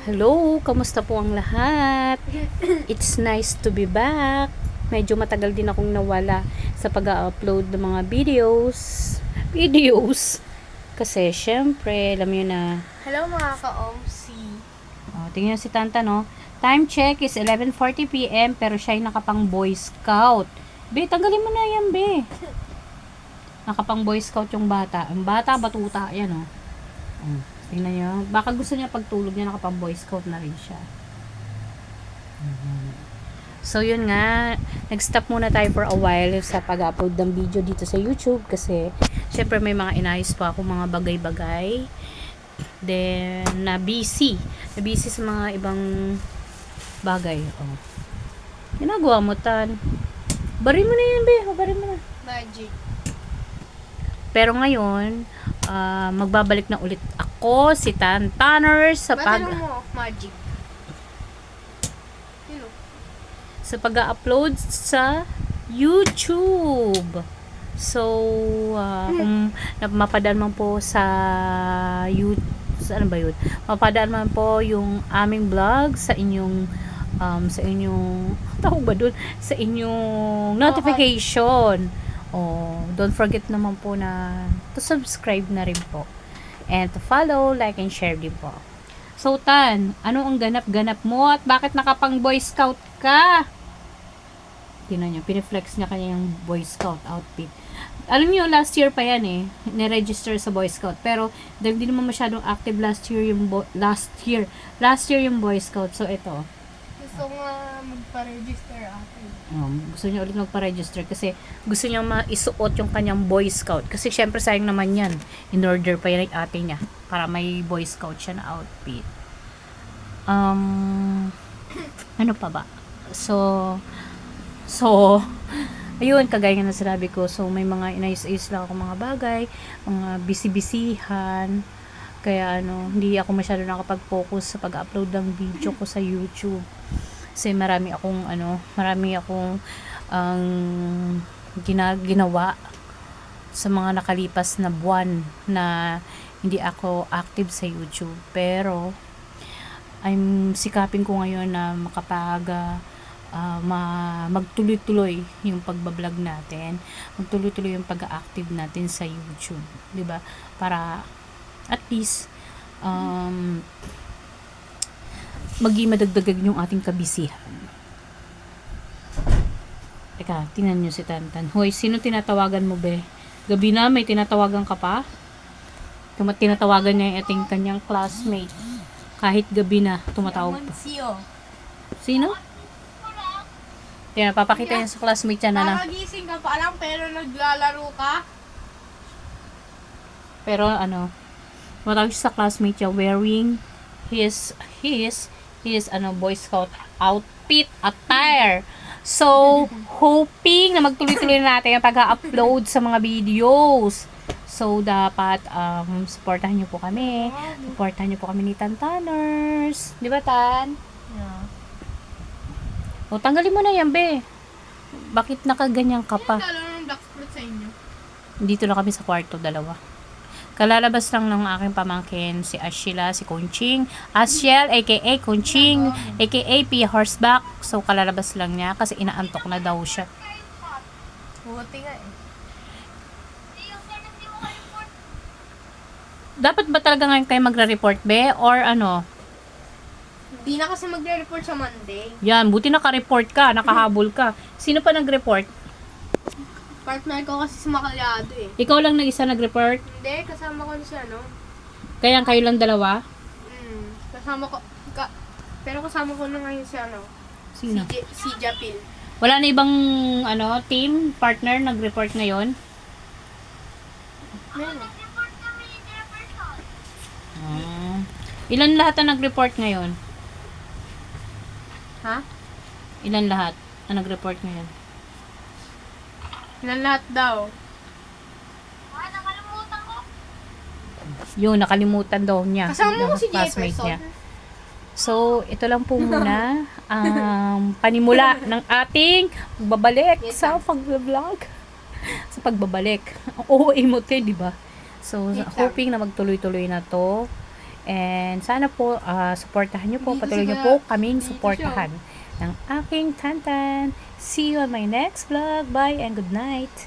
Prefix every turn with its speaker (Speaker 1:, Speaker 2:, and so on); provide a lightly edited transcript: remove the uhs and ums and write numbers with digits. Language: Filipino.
Speaker 1: Hello, kamusta po ang lahat? It's nice to be back. Medyo matagal din akong nawala sa pag-upload ng mga videos. Kasi syempre, alam niyo na.
Speaker 2: Hello mga ka-OMC.
Speaker 1: Tingnan si Tanta, no? Time check is 11:40 PM pero siya ay nakapang Boy Scout. Be, tanggalin mo na yan, be. Nakapang Boy Scout yung bata. Ang bata, batuta. Yan, oh. Tingnan nyo. Baka gusto niya pagtulog niya nakapang Boy Scout na rin siya. So, yun nga. Nag-stop muna tayo for a while sa pag-upload ng video dito sa YouTube kasi syempre may mga inayos pa ako mga bagay-bagay. Then, na-busy. Na-busy sa mga ibang bagay. Oh. Ginagawa mo, Tan. Barin mo na yan, be. Barin mo na.
Speaker 2: Magic.
Speaker 1: Pero ngayon, magbabalik na ulit ako, si Tan Tanners, sa
Speaker 2: Matanong mo, magic.
Speaker 1: pag-upload sa YouTube. So, kung mapadaan man po sa YouTube, ano ba yun? Mapadaan man po yung aming vlog sa inyong tawag ba dun? Sa inyong notification. Don't forget naman po na to subscribe na rin po. And to follow, like, and share din po. So, Tan, ano ang ganap-ganap mo at bakit nakapang Boy Scout ka? Tingnan nyo, piniflex niya kanyang Boy Scout outfit. Alam nyo, last year pa yan eh, niregister sa Boy Scout. Pero, dahil di naman masyadong active last year yung Boy Scout. So, ito.
Speaker 2: Gusto nga magpa-register ako.
Speaker 1: Gusto niya ulit magpa-register kasi gusto niya maisuot yung kanyang Boy Scout. Kasi syempre sayang naman yan. In order pa yan ang ate niya para may Boy Scout siya na outfit. Ano pa ba? So, ayun, kagaya nga na sinabi ko. So, may mga inayos-ayos lang ako mga bagay, mga busy-busyhan. Kaya hindi ako masyado nakapag-focus sa pag-upload ng video ko sa YouTube. Kasi marami akong ginawa sa mga nakalipas na buwan na hindi ako active sa YouTube. Pero I'm sikapin ko ngayon na magtuloy-tuloy yung pagbablog natin, magtuloy-tuloy yung pag-active natin sa YouTube, 'di ba? Para at least maging madagdagan yung ating kabisihan. Teka, tingnan nyo si Tantan. Hoy, sino tinatawagan mo, be? Gabi na, may tinatawagan ka pa? Tinatawagan niya yung ating kanyang classmate. Kahit gabi na, tumatawag pa. Sino? Papakita niya sa classmate niya na.
Speaker 2: Nakagising ka pa lang pero naglalaro ka?
Speaker 1: Pero tumatawag siya sa classmate niya wearing his Boy Scout outfit attire. So, hoping na magtuloy-tuloy na natin ang pag-upload sa mga videos. So, dapat supportahan niyo po kami. Supportahan niyo po kami ni Tan Tanners. Di ba, Tan?
Speaker 2: Yeah.
Speaker 1: Tanggalin mo na yan, be. Bakit nakaganyan ka pa?
Speaker 2: Ano ng black fruit sa inyo?
Speaker 1: Dito na kami sa kwarto, dalawa. Kalalabas lang ng aking pamangkin, si Ashila, si Kunching. Ashiel, aka Kunching, aka P. Horseback. So, kalalabas lang niya kasi inaantok na daw siya.
Speaker 2: Buti nga eh.
Speaker 1: Dapat ba talaga ngayon kayo magre-report, be? Or
Speaker 2: Hindi na kasi magre-report sa Monday.
Speaker 1: Yan, buti naka-report ka, nakahabol ka. Sino pa nag-report?
Speaker 2: Partner ko kasi sa Makalyado eh.
Speaker 1: Ikaw lang nag-isa nag-report?
Speaker 2: Hindi, kasama ko siya, no?
Speaker 1: Kaya kayo lang dalawa?
Speaker 2: Kasama ko, pero kasama ko na ngayon si
Speaker 1: Sino?
Speaker 2: si Japil.
Speaker 1: Wala na ibang team, partner nag-report ngayon?
Speaker 2: Meron.
Speaker 1: Ilan lahat ang nag-report ngayon?
Speaker 2: Ha?
Speaker 1: Ilan lahat ang nag-report ngayon?
Speaker 2: Ilan lahat daw?
Speaker 1: Yun, nakalimutan daw niya.
Speaker 2: Kasama mo
Speaker 1: yung
Speaker 2: si
Speaker 1: classmate
Speaker 2: Jefferson.
Speaker 1: niya. So, ito lang po muna panimula ng ating pagbabalik sa pag-vlog. Sa pagbabalik. Ang OA mo, di ba? So, hoping na magtuloy-tuloy na to. And sana po, supportahan nyo po,
Speaker 2: Dito
Speaker 1: patuloy nyo
Speaker 2: siya.
Speaker 1: po kaming
Speaker 2: Dito
Speaker 1: supportahan ng aking Tantan. See you on my next vlog. Bye and good night.